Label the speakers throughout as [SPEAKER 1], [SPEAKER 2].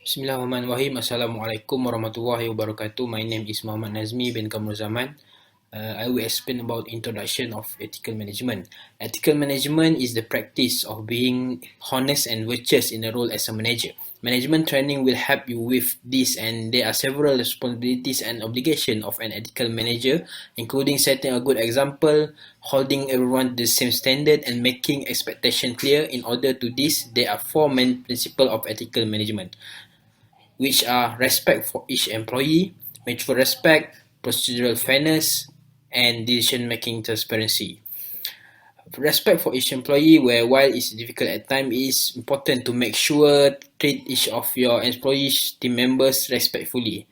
[SPEAKER 1] Bismillahirrahmanirrahim. Assalamualaikum warahmatullahi wabarakatuh. My name is Muhammad Nazmi bin Kamrul Zaman. I will explain about introduction of ethical management. Ethical management is the practice of being honest and virtuous in a role as a manager. Management training will help you with this, and there are several responsibilities and obligations of an ethical manager, including setting a good example, holding everyone to the same standard, and making expectation clear. In order to this, there are four main principles of ethical management, which are respect for each employee, mutual respect, procedural fairness, and decision-making transparency. Respect for each employee, where while it's difficult at times, it is important to make sure treat each of your employees, team members respectfully.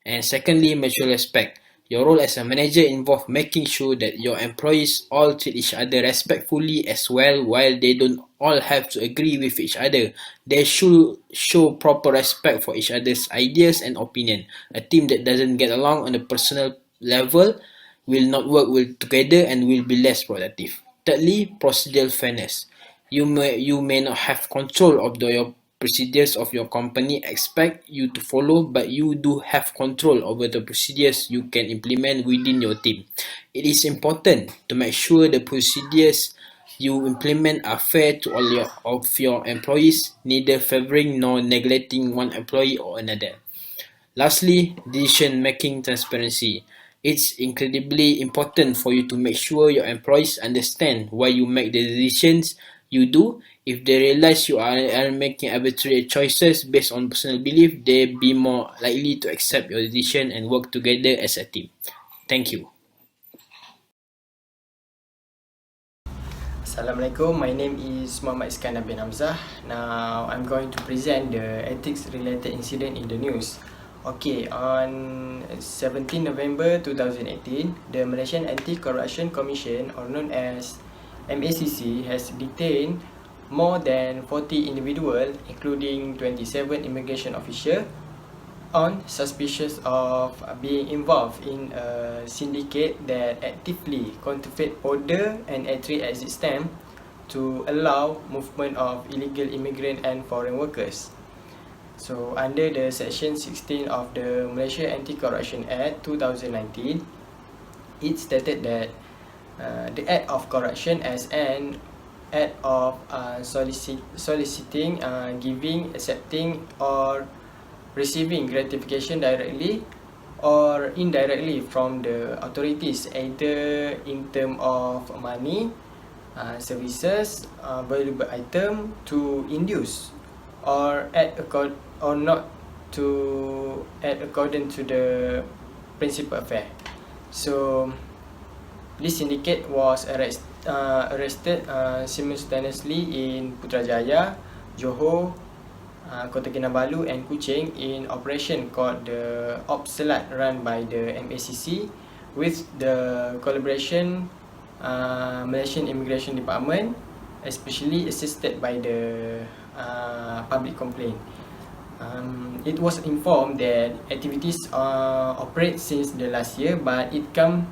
[SPEAKER 1] And secondly, mutual respect. Your role as a manager involves making sure that your employees all treat each other respectfully as well. While they don't all have to agree with each other, they should show proper respect for each other's ideas and opinion. A team that doesn't get along on a personal level will not work well together and will be less productive. Thirdly, procedural fairness. You may not have control of your procedures of your company expect you to follow, but you do have control over the procedures you can implement within your team. It is important to make sure the procedures you implement are fair to all of your employees, neither favoring nor neglecting one employee or another. Lastly, decision-making transparency. It's incredibly important for you to make sure your employees understand why you make the decisions you do. If they realize you are making arbitrary choices based on personal belief, they'll be more likely to accept your decision and work together as a team. Thank you.
[SPEAKER 2] Assalamualaikum, my name is Muhammad Iskandar bin Hamzah. Now I'm going to present the ethics related incident in the news. Okay, on 17 November 2018, the Malaysian Anti-Corruption Commission, or known as MACC, has detained more than 40 individuals, including 27 immigration officials, on suspicious of being involved in a syndicate that actively counterfeit order and entry-exit stamp to allow movement of illegal immigrant and foreign workers. So, under the Section 16 of the Malaysia Anti-Corruption Act 2019, it stated that the act of corruption as an act of soliciting, giving, accepting, or receiving gratification directly or indirectly from the authorities, either in terms of money, services, valuable item, to induce or not to act according to the principal affair. So this syndicate was arrested simultaneously in Putrajaya, Johor, Kota Kinabalu and Kuching in operation called the Opselat, run by the MACC with the collaboration Malaysian Immigration Department, especially assisted by the public complaint. It was informed that activities operate since the last year, but it come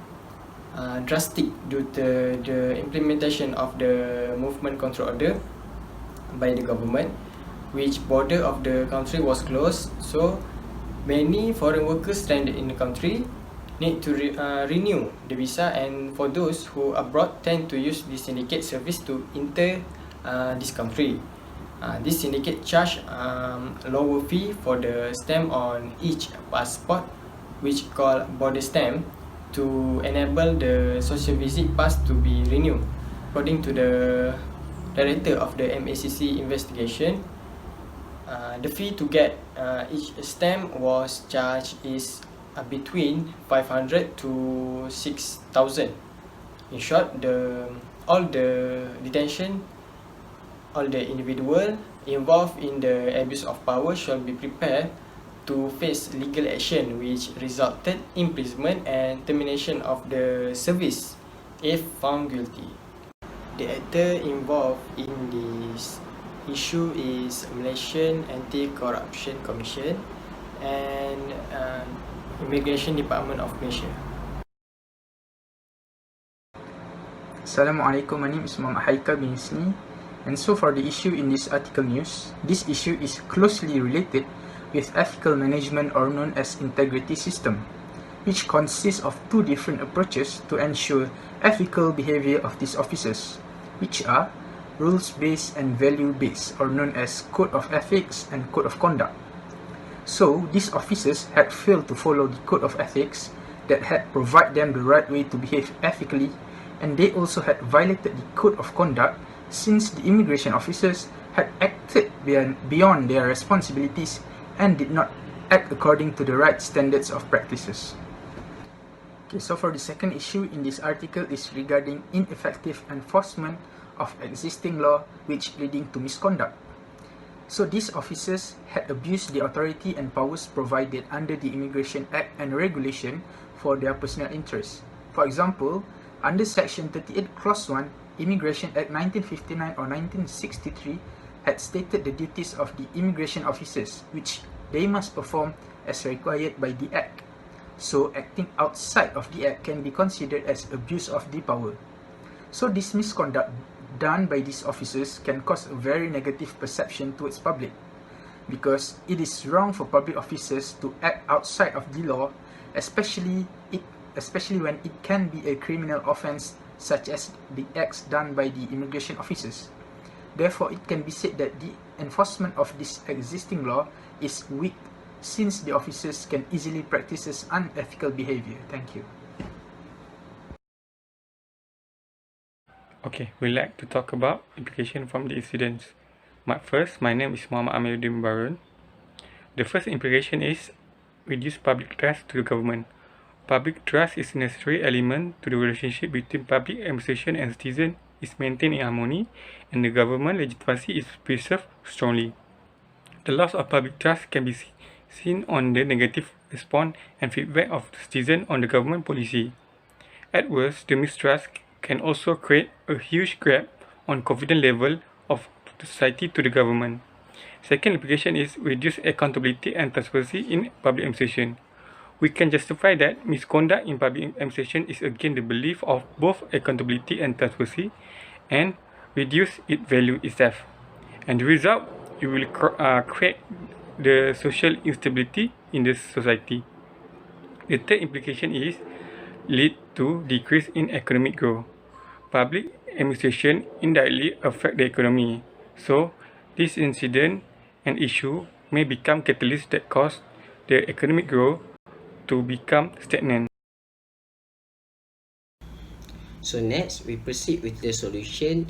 [SPEAKER 2] drastic due to the implementation of the movement control order by the government, which border of the country was closed. So many foreign workers stranded in the country need to renew the visa, and for those who abroad tend to use the syndicate service to enter this country. This syndicate charge lower fee for the stamp on each passport, which called border stamp, to enable the social visit pass to be renewed. According to the director of the MACC investigation, the fee to get each stamp was charged is between 500 to 6,000. In short, all the detention, all the individual involved in the abuse of power shall be prepared to face legal action, which resulted imprisonment and termination of the service if found guilty. The actor involved in this issue is Malaysian Anti-Corruption Commission and Immigration Department of Malaysia.
[SPEAKER 3] Assalamualaikum, my name is Muhammad Haikal bin Isni. And so for the issue in this article news, this issue is closely related with ethical management, or known as integrity system, which consists of two different approaches to ensure ethical behavior of these officers, which are rules-based and value-based, or known as code of ethics and code of conduct. So, these officers had failed to follow the code of ethics that had provided them the right way to behave ethically, and they also had violated the code of conduct since the immigration officers had acted beyond their responsibilities and did not act according to the right standards of practices. Okay, so for the second issue in this article is regarding ineffective enforcement of existing law which leading to misconduct. So these officers had abused the authority and powers provided under the Immigration Act and regulation for their personal interests. For example, under Section 38 Clause 1, Immigration Act 1959 or 1963 had stated the duties of the immigration officers, which they must perform as required by the Act. So, acting outside of the Act can be considered as abuse of the power. So, this misconduct done by these officers can cause a very negative perception towards public, because it is wrong for public officers to act outside of the law, especially when it can be a criminal offense such as the acts done by the immigration officers. Therefore, it can be said that the enforcement of this existing law is weak, since the officers can easily practice unethical behavior. Thank you.
[SPEAKER 4] Okay, we'd like to talk about implication from the incidents. First, my name is Muhammad Amiruddin Barun. The first implication is reduce public trust to the government. Public trust is a necessary element to the relationship between public administration and citizen is maintained in harmony, and the government legitimacy is preserved strongly. The loss of public trust can be seen on the negative response and feedback of the citizen on the government policy. At worst, the mistrust can also create a huge gap on confidence level of the society to the government. Second implication is reduce accountability and transparency in public administration. We can justify that misconduct in public administration is against the belief of both accountability and transparency, and reduce its value itself. And the result, it will create the social instability in the society. The third implication is lead to decrease in economic growth. Public administration indirectly affect the economy. So, this incident and issue may become catalyst that cause the economic growth to become stagnant.
[SPEAKER 5] So next, we proceed with the solution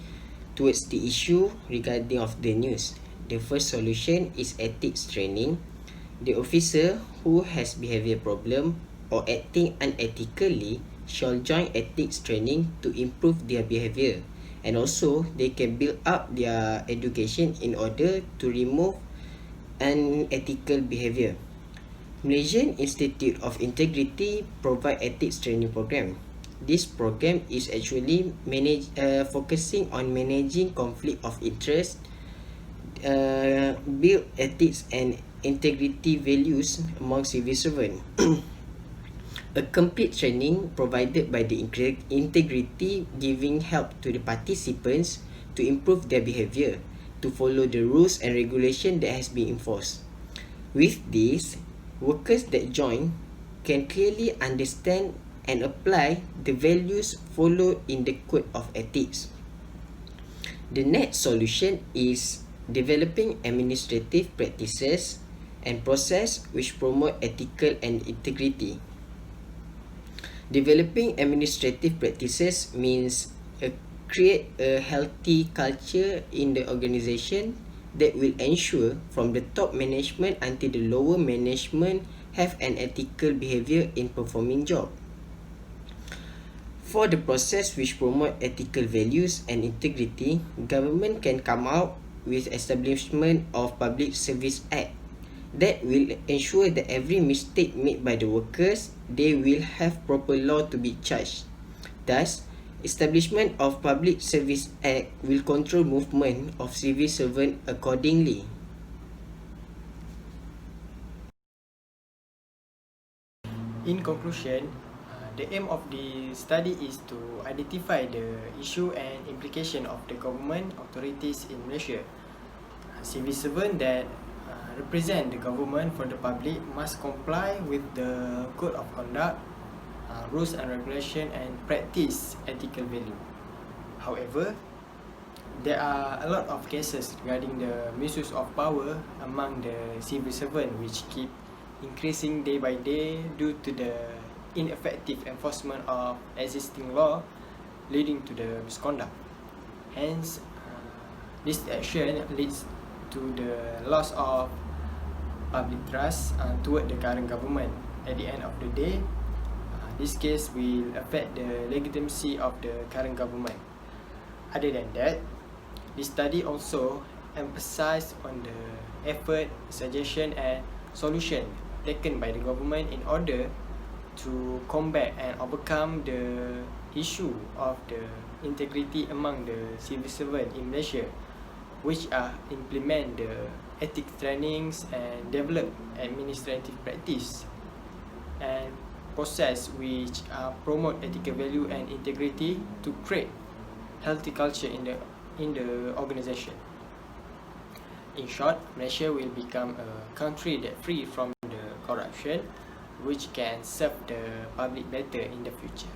[SPEAKER 5] towards the issue regarding of the news. The first solution is ethics training. The officer who has behavior problem or acting unethically shall join ethics training to improve their behavior, and also they can build up their education in order to remove unethical behavior. Malaysian Institute of Integrity provide ethics training program. This program is actually focusing on managing conflict of interest, build ethics and integrity values among civil servants. A complete training provided by the integrity giving help to the participants to improve their behavior, to follow the rules and regulation that has been enforced. With this, workers that join can clearly understand and apply the values followed in the code of ethics. The next solution is developing administrative practices and process which promote ethical and integrity. Developing administrative practices means create a healthy culture in the organization that will ensure from the top management until the lower management have an ethical behavior in performing job. For the process which promote ethical values and integrity, government can come out with establishment of Public Service Act that will ensure that every mistake made by the workers, they will have proper law to be charged. Thus, establishment of Public Service Act will control movement of civil servant accordingly.
[SPEAKER 2] In conclusion, the aim of the study is to identify the issue and implication of the government authorities in Malaysia. Civil servant that represent the government for the public must comply with the code of conduct, rules and regulation, and practice ethical value. However, there are a lot of cases regarding the misuse of power among the civil servant, which keep increasing day by day due to the ineffective enforcement of existing law, leading to the misconduct. Hence, this action leads to the loss of public trust toward the current government. At the end of the day, this case will affect the legitimacy of the current government. Other than that, this study also emphasized on the effort, suggestion, and solution taken by the government in order to combat and overcome the issue of the integrity among the civil servant in Malaysia, which are implement the ethics trainings and develop administrative practice and process which promote ethical value and integrity to create healthy culture in the organisation. In short, Malaysia will become a country that free from the corruption, which can serve the public better in the future.